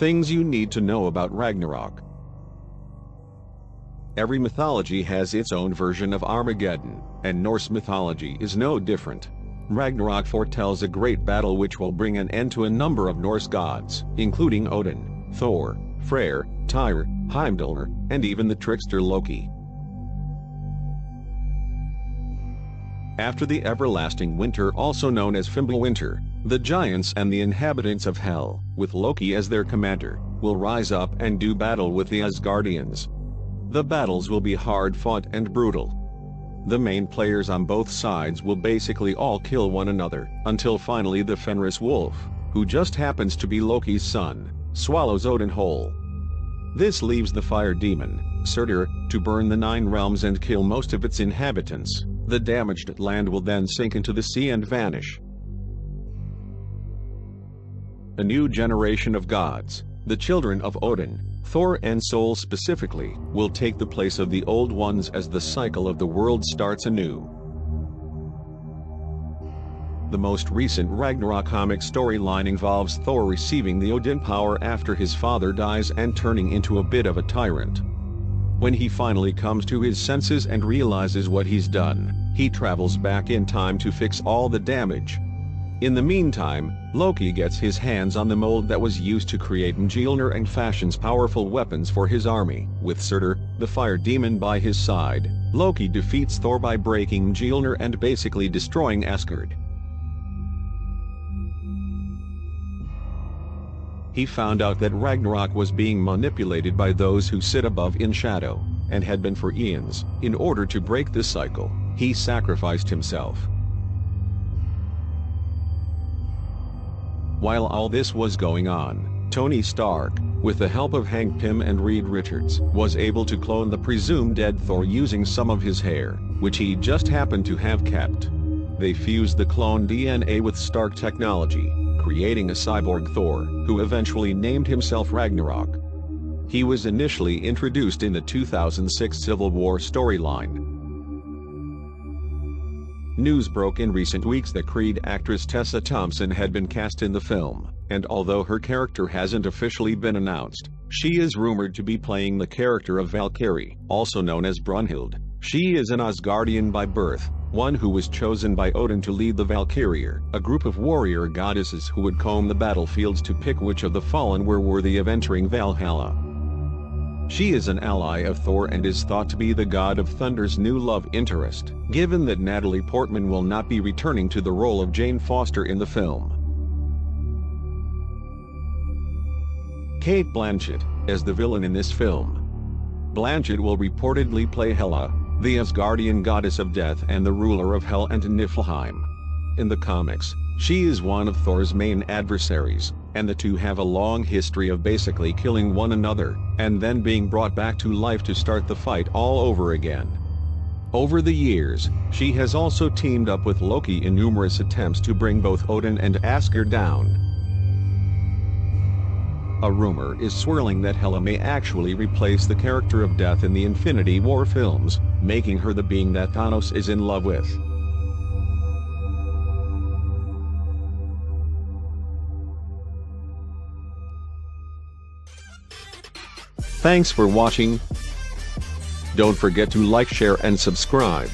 Things you need to know about Ragnarok. Every mythology has its own version of Armageddon, and Norse mythology is no different. Ragnarok foretells a great battle which will bring an end to a number of Norse gods, including Odin, Thor, Freyr, Tyr, Heimdallr, and even the trickster Loki. After the everlasting winter, also known as Fimbulwinter, the giants and the inhabitants of Hell, with Loki as their commander, will rise up and do battle with the Asgardians. The battles will be hard-fought and brutal. The main players on both sides will basically all kill one another, until finally the Fenris wolf, who just happens to be Loki's son, swallows Odin whole. This leaves the fire demon, Surtur, to burn the 9 realms and kill most of its inhabitants. The damaged land will then sink into the sea and vanish. A new generation of gods, the children of Odin, Thor and Sol specifically, will take the place of the old ones as the cycle of the world starts anew. The most recent Ragnarok comic storyline involves Thor receiving the Odin power after his father dies and turning into a bit of a tyrant. When he finally comes to his senses and realizes what he's done, he travels back in time to fix all the damage. In the meantime, Loki gets his hands on the mold that was used to create Mjolnir and fashions powerful weapons for his army. With Surtur, the fire demon, by his side, Loki defeats Thor by breaking Mjolnir and basically destroying Asgard. He found out that Ragnarok was being manipulated by those who sit above in shadow, and had been for eons. In order to break this cycle, he sacrificed himself. While all this was going on, Tony Stark, with the help of Hank Pym and Reed Richards, was able to clone the presumed dead Thor using some of his hair, which he just happened to have kept. They fused the clone DNA with Stark technology, creating a cyborg Thor, who eventually named himself Ragnarok. He was initially introduced in the 2006 Civil War storyline. News broke in recent weeks that Creed actress Tessa Thompson had been cast in the film, and although her character hasn't officially been announced, she is rumored to be playing the character of Valkyrie, also known as Brunhild. She is an Asgardian by birth, one who was chosen by Odin to lead the Valkyrier, a group of warrior goddesses who would comb the battlefields to pick which of the fallen were worthy of entering Valhalla. She is an ally of Thor and is thought to be the god of thunder's new love interest, given that Natalie Portman will not be returning to the role of Jane Foster in the film. Cate Blanchett, as the villain in this film. Blanchett will reportedly play Hela, the Asgardian goddess of death and the ruler of Hell and Niflheim. In the comics, she is one of Thor's main adversaries, and the two have a long history of basically killing one another, and then being brought back to life to start the fight all over again. Over the years, she has also teamed up with Loki in numerous attempts to bring both Odin and Asgard down. A rumor is swirling that Hela may actually replace the character of Death in the Infinity War films, making her the being that Thanos is in love with. Thanks for watching. Don't forget to like, share and subscribe.